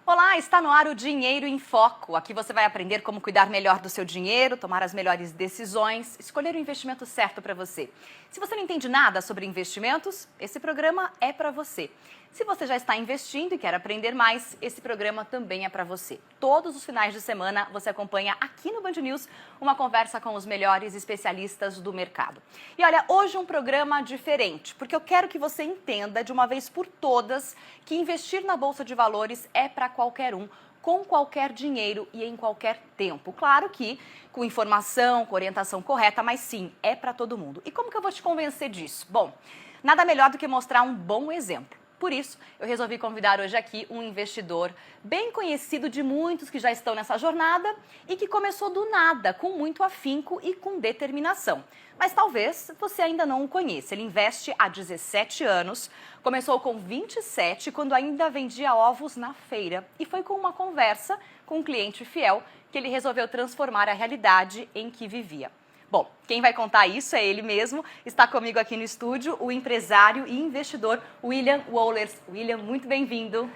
Olá, está no ar o Dinheiro em Foco. Aqui você vai aprender como cuidar melhor do seu dinheiro, tomar as melhores decisões, escolher o investimento certo para você. Se você não entende nada sobre investimentos, esse programa é para você. Se você já está investindo e quer aprender mais, esse programa também é para você. Todos os finais de semana você acompanha aqui no Band News uma conversa com os melhores especialistas do mercado. E olha, hoje um programa diferente, porque eu quero que você entenda de uma vez por todas que investir na Bolsa de Valores é para qualquer um, com qualquer dinheiro e em qualquer tempo. Claro que com informação, com orientação correta, mas sim, é para todo mundo. E como que eu vou te convencer disso? Bom, nada melhor do que mostrar um bom exemplo. Por isso, eu resolvi convidar hoje aqui um investidor bem conhecido de muitos que já estão nessa jornada e que começou do nada, com muito afinco e com determinação. Mas talvez você ainda não o conheça. Ele investe há 17 anos, começou com 27, quando ainda vendia ovos na feira. E foi com uma conversa com um cliente fiel que ele resolveu transformar a realidade em que vivia. Bom, quem vai contar isso é ele mesmo. Está comigo aqui no estúdio o empresário e investidor William Wohlers. William, muito bem-vindo.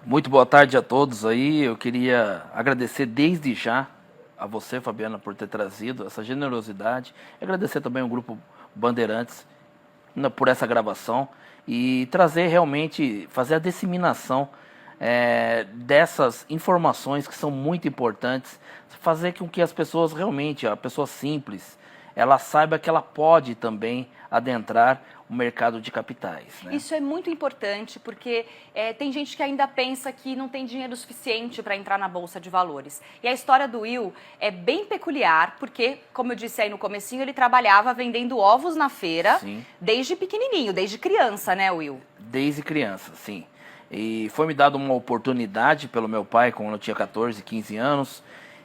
Muito boa tarde a todos aí. Eu queria agradecer desde já a você, Fabiana, por ter trazido essa generosidade. E agradecer também ao Grupo Bandeirantes por essa gravação e trazer realmente, fazer a disseminação dessas informações que são muito importantes, fazer com que as pessoas realmente, a pessoa simples, ela saiba que ela pode também adentrar o mercado de capitais, né? Isso é muito importante porque tem gente que ainda pensa que não tem dinheiro suficiente para entrar na Bolsa de Valores. E a história do Will é bem peculiar porque, como eu disse aí no comecinho, ele trabalhava vendendo ovos na feira. Sim. Desde pequenininho, desde criança, né, Will? Desde criança, sim. E foi me dada uma oportunidade pelo meu pai quando eu tinha 14, 15 anos.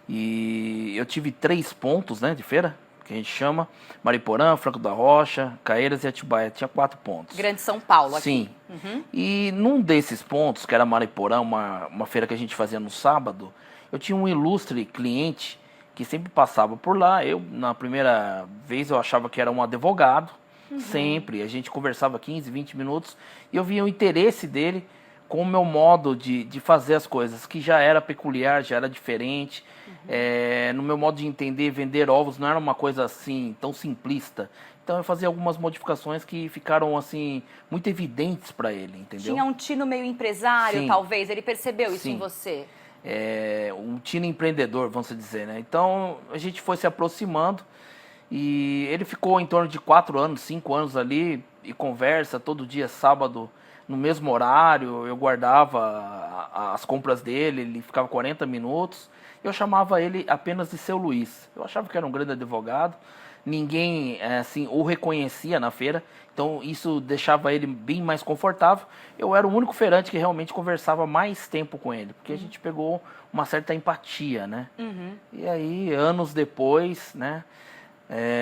E eu tive 3 pontos, né, de feira, que a gente chama: Mariporã, Franco da Rocha, Caeiras e Atibaia. Tinha 4 pontos. Grande São Paulo aqui. Sim. E num desses pontos, que era Mariporã, uma feira que a gente fazia no sábado, eu tinha um ilustre cliente que sempre passava por lá. Eu, na primeira vez, eu achava que era um advogado. Sempre. A gente conversava 15, 20 minutos e eu via o interesse dele com o meu modo de fazer as coisas, que já era peculiar, já era diferente. No meu modo de entender, vender ovos não era uma coisa assim tão simplista. Então eu fazia algumas modificações que ficaram assim muito evidentes para ele, entendeu? Tinha um tino meio empresário, sim, talvez. Ele percebeu isso, sim, em você? Um tino empreendedor, vamos dizer, né? Então a gente foi se aproximando e ele ficou em torno de 4 anos, 5 anos ali, e conversa todo dia, sábado, no mesmo horário. Eu guardava as compras dele, ele ficava 40 minutos. Eu chamava ele apenas de Seu Luiz. Eu achava que era um grande advogado. Ninguém assim o reconhecia na feira, então isso deixava ele bem mais confortável. Eu era o único feirante que realmente conversava mais tempo com ele, porque a gente pegou uma certa empatia, né? E aí, anos depois, né,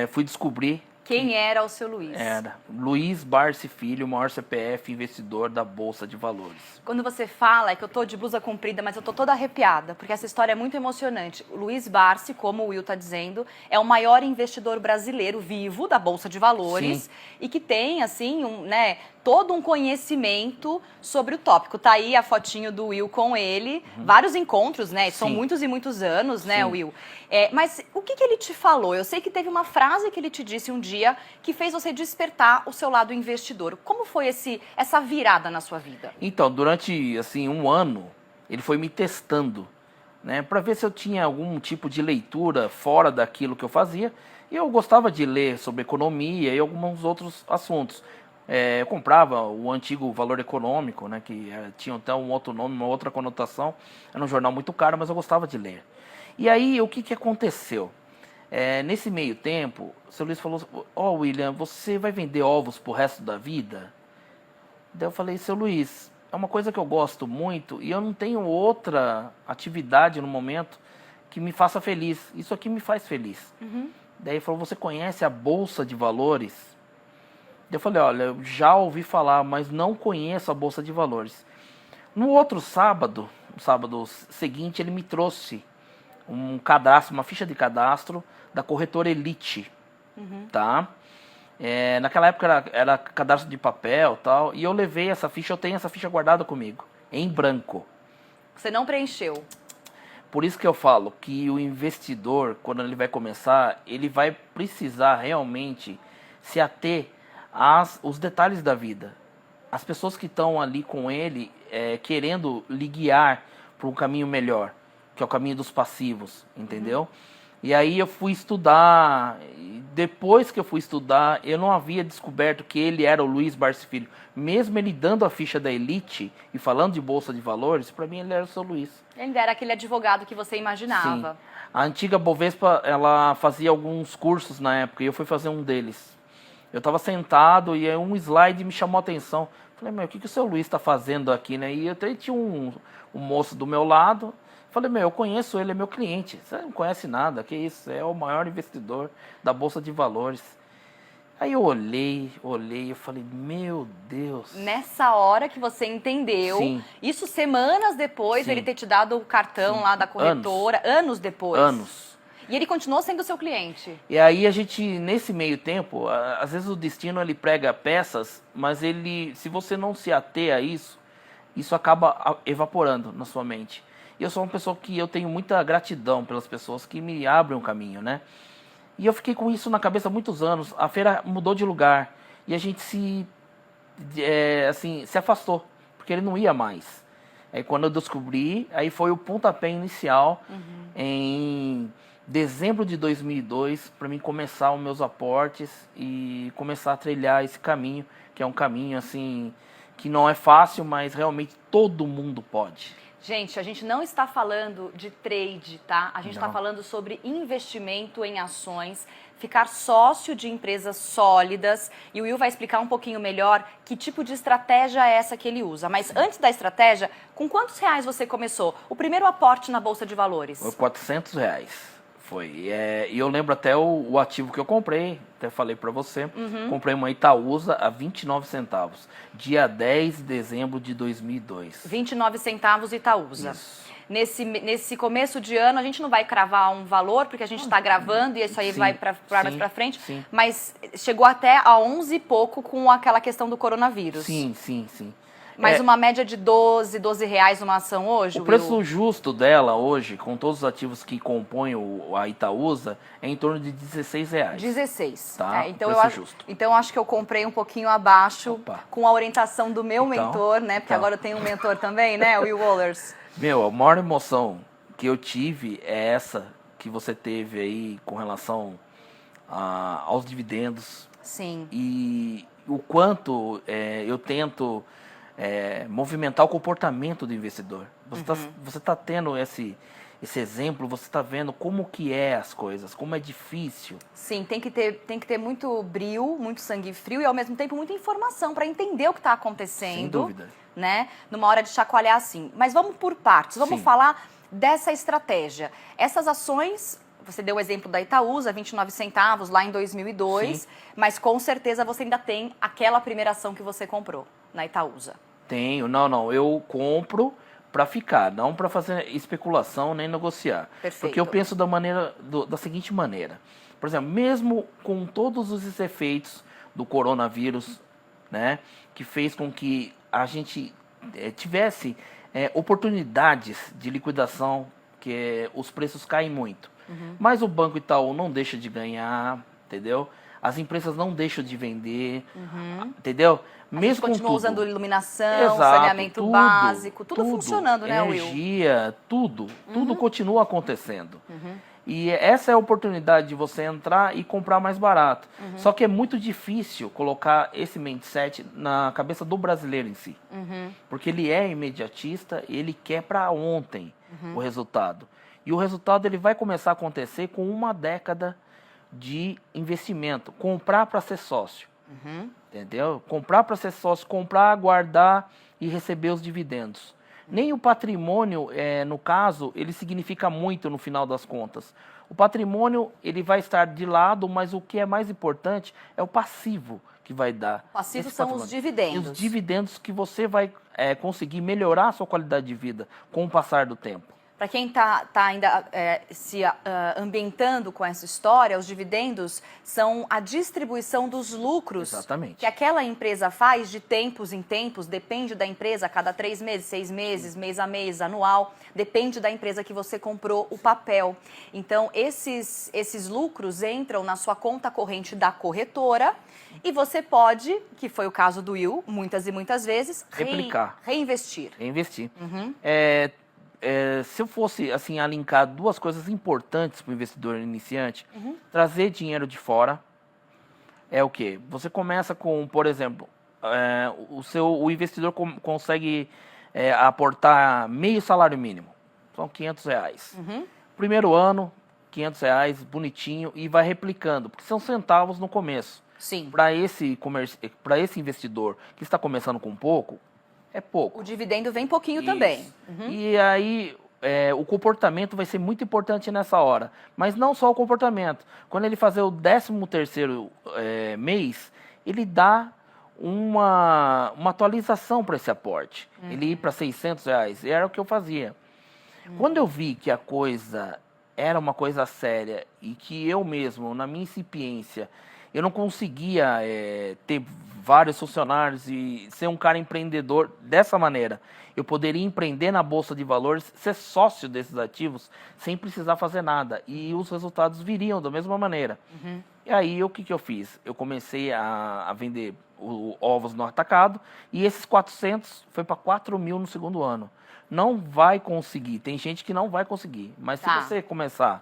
fui descobrir quem era o Seu Luiz. Era Luiz Barsi Filho, o maior CPF investidor da Bolsa de Valores. Quando você fala, é que eu tô de blusa comprida, mas eu tô toda arrepiada, porque essa história é muito emocionante. O Luiz Barsi, como o Will tá dizendo, é o maior investidor brasileiro vivo da Bolsa de Valores. Sim. E que tem, assim, todo um conhecimento sobre o tópico. Tá aí a fotinho do Will com ele, vários encontros, né? Sim. São muitos e muitos anos, né, sim, Will? Mas o que ele te falou? Eu sei que teve uma frase que ele te disse um dia que fez você despertar o seu lado investidor. Como foi essa virada na sua vida? Então, durante assim, 1 ano, ele foi me testando, né, para ver se eu tinha algum tipo de leitura fora daquilo que eu fazia. E eu gostava de ler sobre economia e alguns outros assuntos. Eu comprava o antigo Valor Econômico, né, que tinha até um outro nome, uma outra conotação. Era um jornal muito caro, mas eu gostava de ler. E aí, o que aconteceu? Nesse meio tempo, o seu Luiz falou: William, você vai vender ovos pro resto da vida? Daí eu falei: seu Luiz, é uma coisa que eu gosto muito e eu não tenho outra atividade no momento que me faça feliz. Isso aqui me faz feliz. Daí ele falou: você conhece a Bolsa de Valores? Daí eu falei: olha, eu já ouvi falar, mas não conheço a Bolsa de Valores. No outro sábado, no sábado seguinte, ele me trouxe um cadastro, uma ficha de cadastro da corretora Elite, tá? Naquela época era cadastro de papel e tal, e eu levei essa ficha, eu tenho essa ficha guardada comigo, em branco, Você não preencheu. Por isso que eu falo que o investidor, quando ele vai começar, ele vai precisar realmente se ater aos detalhes da vida. As pessoas que estão ali com ele, querendo lhe guiar para um caminho melhor, que é o caminho dos passivos, entendeu? E aí eu fui estudar, e depois que eu fui estudar, eu não havia descoberto que ele era o Luiz Barsi Filho. Mesmo ele dando a ficha da Elite e falando de Bolsa de Valores, para mim ele era o seu Luiz. Ele era aquele advogado que você imaginava. Sim. A antiga Bovespa, ela fazia alguns cursos na época, e eu fui fazer um deles. Eu estava sentado e aí um slide me chamou a atenção. Falei, meu, o que o seu Luiz está fazendo aqui, né? E eu até tinha um moço do meu lado. Falei, meu, eu conheço ele, é meu cliente. Você não conhece nada, que isso? É o maior investidor da Bolsa de Valores. Aí eu olhei, eu falei, meu Deus. Nessa hora que você entendeu, Sim. isso semanas depois, Sim. ele ter te dado o cartão lá da corretora, anos depois. Anos. E ele continuou sendo seu cliente. E aí a gente, nesse meio tempo, às vezes o destino ele prega peças, mas ele, se você não se ater a isso, isso acaba evaporando na sua mente. E eu sou uma pessoa que eu tenho muita gratidão pelas pessoas que me abrem um caminho, né? E eu fiquei com isso na cabeça há muitos anos. A feira mudou de lugar e a gente se afastou, porque ele não ia mais. Aí quando eu descobri, aí foi o pontapé inicial em dezembro de 2002 para mim começar os meus aportes e começar a trilhar esse caminho, que é um caminho assim que não é fácil, mas realmente todo mundo pode. Gente, a gente não está falando de trade, tá? A gente está Não. falando sobre investimento em ações, ficar sócio de empresas sólidas. E o Will vai explicar um pouquinho melhor que tipo de estratégia é essa que ele usa. Mas antes da estratégia, com quantos reais você começou? O primeiro aporte na Bolsa de Valores? Foi R$400. Foi. E eu lembro até o ativo que eu comprei, até falei para você. Comprei uma Itaúsa a 29 centavos, dia 10 de dezembro de 2002. 29 centavos Itaúsa. Isso. Nesse começo de ano, a gente não vai cravar um valor, porque a gente está gravando e isso aí Sim, vai para mais sim, para frente. sim. Mas chegou até a 11 e pouco com aquela questão do coronavírus. Sim, sim, sim. Mas uma média de 12 reais uma ação hoje, O preço Will? justo dela hoje, com todos os ativos que compõem a Itaúsa, é em torno de R$16. 16. Tá, então, preço justo. Então, eu acho que eu comprei um pouquinho abaixo, Opa. com a orientação do meu Então, mentor, né? Porque então. agora eu tenho um mentor também, né? O Will Wallers. Meu, a maior emoção que eu tive é essa que você teve aí com relação aos dividendos. Sim. E o quanto eu tento movimentar o comportamento do investidor. Você tá tendo esse exemplo, você está vendo como que é as coisas, como é difícil. Sim, tem que ter muito brio, muito sangue frio e ao mesmo tempo muita informação para entender o que está acontecendo. Sem dúvida. Né? Numa hora de chacoalhar assim. Mas vamos por partes, vamos Sim. falar dessa estratégia. Essas ações, você deu o exemplo da Itaúsa, 29 centavos lá em 2002, Sim. mas com certeza você ainda tem aquela primeira ação que você comprou na Itaúsa. Tenho, não, eu compro para ficar, não para fazer especulação nem negociar. Perfeito. Porque eu penso da seguinte maneira. Por exemplo, mesmo com todos os efeitos do coronavírus, né, que fez com que a gente tivesse oportunidades de liquidação, que os preços caem muito. Mas o Banco Itaú não deixa de ganhar, entendeu? As empresas não deixam de vender, entendeu? A gente continua usando iluminação, Exato, saneamento básico, tudo funcionando, né, Will? Energia, tudo continua acontecendo. E essa é a oportunidade de você entrar e comprar mais barato. Só que é muito difícil colocar esse mindset na cabeça do brasileiro em si. Porque ele é imediatista e ele quer para ontem o resultado. E o resultado ele vai começar a acontecer com uma década de investimento. Comprar para ser sócio. Entendeu? Comprar para ser sócio, comprar, guardar e receber os dividendos. Nem o patrimônio, no caso, ele significa muito no final das contas. O patrimônio ele vai estar de lado, mas o que é mais importante é o passivo que vai dar. Passivos são os dividendos. E os dividendos que você vai conseguir melhorar a sua qualidade de vida com o passar do tempo. Para quem está ainda se ambientando com essa história, os dividendos são a distribuição dos lucros. Exatamente. Que aquela empresa faz de tempos em tempos, depende da empresa, a cada 3 meses, 6 meses, mês a mês, anual, depende da empresa que você comprou o papel. Então, esses lucros entram na sua conta corrente da corretora e você pode, que foi o caso do Will, muitas e muitas vezes, replicar. Reinvestir. Reinvestir. Uhum. Se eu fosse assim alinhar duas coisas importantes para o investidor iniciante, trazer dinheiro de fora é o quê? Você começa com, por exemplo, o investidor consegue aportar meio salário mínimo, são R$500. Primeiro ano, R$500, bonitinho, e vai replicando, porque são centavos no começo. Sim. Para esse investidor que está começando com pouco, é pouco. O dividendo vem pouquinho Isso. também. E aí, o comportamento vai ser muito importante nessa hora. Mas não só o comportamento. Quando ele fazer o 13º mês, ele dá uma atualização para esse aporte. Ele ir para R$600, era o que eu fazia. Quando eu vi que a coisa era uma coisa séria e que eu mesmo, na minha incipiência, eu não conseguia ter vários funcionários e ser um cara empreendedor dessa maneira. Eu poderia empreender na Bolsa de Valores, ser sócio desses ativos, sem precisar fazer nada. E os resultados viriam da mesma maneira. E aí, o que eu fiz? Eu comecei a vender ovos no atacado e esses 400 foi para 4.000 no segundo ano. Não vai conseguir. Tem gente que não vai conseguir. Mas se você começar a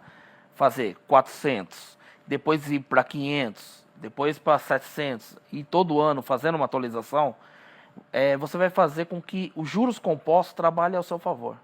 fazer 400, depois ir para 500, depois para 700 e todo ano fazendo uma atualização, você vai fazer com que os juros compostos trabalhem ao seu favor.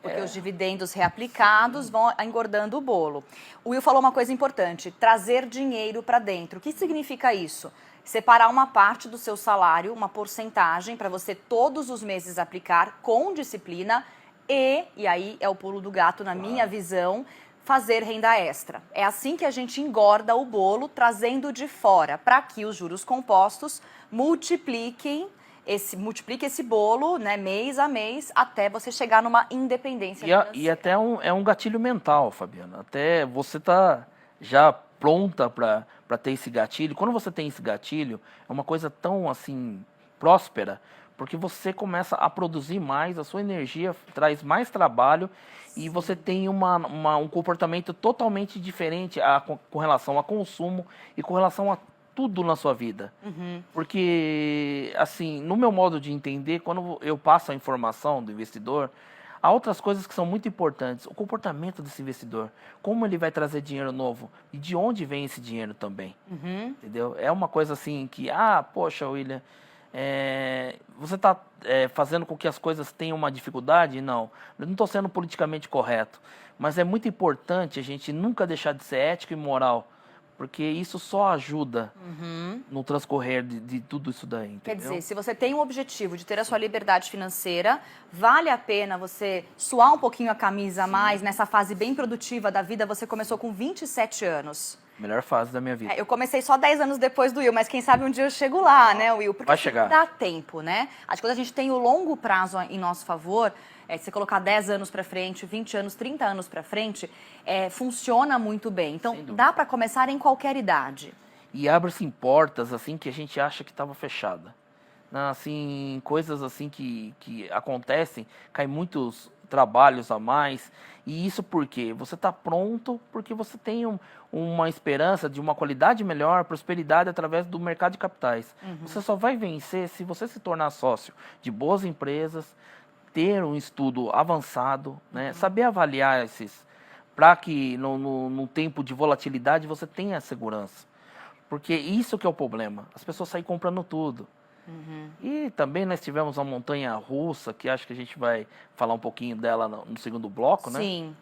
Porque os dividendos reaplicados vão engordando o bolo. O Will falou uma coisa importante, trazer dinheiro para dentro. O que significa isso? Separar uma parte do seu salário, uma porcentagem, para você todos os meses aplicar com disciplina e aí é o pulo do gato na minha visão, fazer renda extra. É assim que a gente engorda o bolo, trazendo de fora, para que os juros compostos multiplique esse bolo, né, mês a mês, até você chegar numa independência financeira. E até é um gatilho mental, Fabiana. Até você tá já pronta para ter esse gatilho. Quando você tem esse gatilho, é uma coisa tão assim próspera, porque você começa a produzir mais, a sua energia traz mais trabalho e você tem um comportamento totalmente diferente com relação a consumo e com relação a tudo na sua vida. Porque, assim, no meu modo de entender, quando eu passo a informação do investidor, há outras coisas que são muito importantes. O comportamento desse investidor, como ele vai trazer dinheiro novo e de onde vem esse dinheiro também. Entendeu? É uma coisa assim que, poxa, William, você está fazendo com que as coisas tenham uma dificuldade? Não, eu não estou sendo politicamente correto. Mas é muito importante a gente nunca deixar de ser ético e moral, porque isso só ajuda no transcorrer de tudo isso daí, entendeu? Quer dizer, se você tem um objetivo de ter a sua liberdade financeira, vale a pena você suar um pouquinho a camisa a mais nessa fase bem produtiva da vida. Você começou com 27 anos. Melhor fase da minha vida. Eu comecei só 10 anos depois do Will, mas quem sabe um dia eu chego lá, né, Will? Porque vai chegar. Dá tempo, né? Acho que quando a gente tem o longo prazo em nosso favor, se você colocar 10 anos para frente, 20 anos, 30 anos para frente, funciona muito bem. Então, dá para começar em qualquer idade. E abre-se em portas, assim, que a gente acha que estava fechada. Assim, coisas assim que acontecem, caem muitos trabalhos a mais. E isso porque você está pronto, porque você tem uma esperança de uma qualidade melhor, prosperidade através do mercado de capitais. Você só vai vencer se você se tornar sócio de boas empresas, ter um estudo avançado, né? Saber avaliar para que no tempo de volatilidade você tenha segurança. Porque isso que é o problema. As pessoas saem comprando tudo. E também nós tivemos uma montanha russa, que acho que a gente vai falar um pouquinho dela no segundo bloco, né? Sim.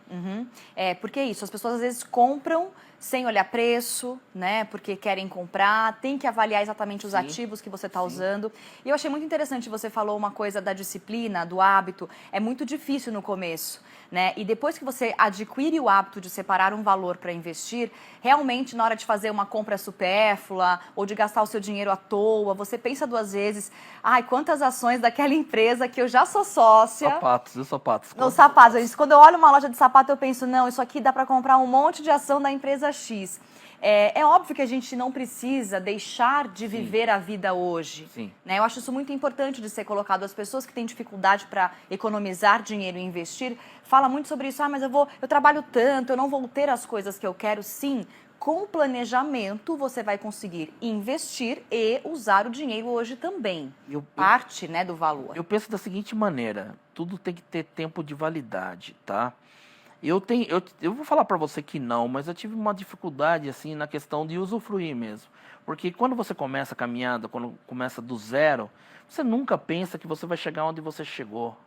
Porque é isso, as pessoas às vezes compram sem olhar preço, né? Porque querem comprar, tem que avaliar exatamente os ativos que você está usando. E eu achei muito interessante, você falou uma coisa da disciplina, do hábito. É muito difícil no começo, né? E depois que você adquire o hábito de separar um valor para investir, realmente na hora de fazer uma compra supérflua ou de gastar o seu dinheiro à toa, você pensa duas vezes, ai, quantas ações daquela empresa que eu já sou sócia. Sapatos, e sapatos? Os sapatos, gente, quando eu olho uma loja de sapato, eu penso, não, isso aqui dá para comprar um monte de ação da empresa X. É óbvio que a gente não precisa deixar de viver a vida hoje. Sim. Né? Eu acho isso muito importante de ser colocado. As pessoas que têm dificuldade para economizar dinheiro e investir, falam muito sobre isso. Ah, mas eu trabalho tanto, eu não vou ter as coisas que eu quero. Sim, com planejamento você vai conseguir investir e usar o dinheiro hoje também. Parte, né, do valor. Eu penso da seguinte maneira, tudo tem que ter tempo de validade, tá? Eu vou falar para você que não, mas eu tive uma dificuldade assim na questão de usufruir mesmo. Porque quando você começa a caminhada, quando começa do zero, você nunca pensa que você vai chegar onde você chegou.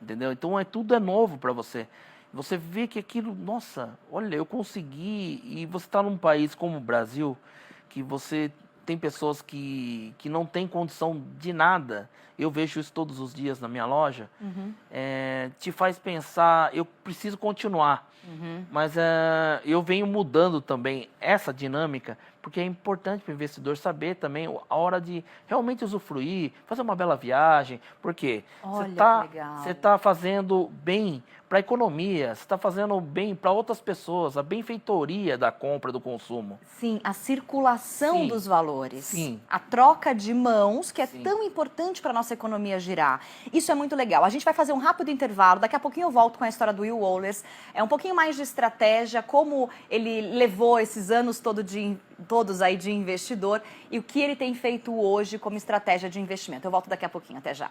Entendeu? Então tudo é novo para você. Você vê que aquilo, nossa, olha, eu consegui. E você está num país como o Brasil, que você tem pessoas que não têm condição de nada. Eu vejo isso todos os dias na minha loja. Te faz pensar, eu preciso continuar. Mas eu venho mudando também essa dinâmica, porque é importante para o investidor saber também a hora de realmente usufruir, fazer uma bela viagem. Porque você está fazendo bem para a economia, você está fazendo bem para outras pessoas, a benfeitoria da compra, do consumo. Sim, a circulação dos valores. Sim. A troca de mãos, que é tão importante para a nossa economia girar. Isso é muito legal. A gente vai fazer um rápido intervalo, daqui a pouquinho eu volto com a história do Will Wallace. É um pouquinho mais de estratégia, como ele levou esses anos todos aí de investidor e o que ele tem feito hoje como estratégia de investimento. Eu volto daqui a pouquinho, até já.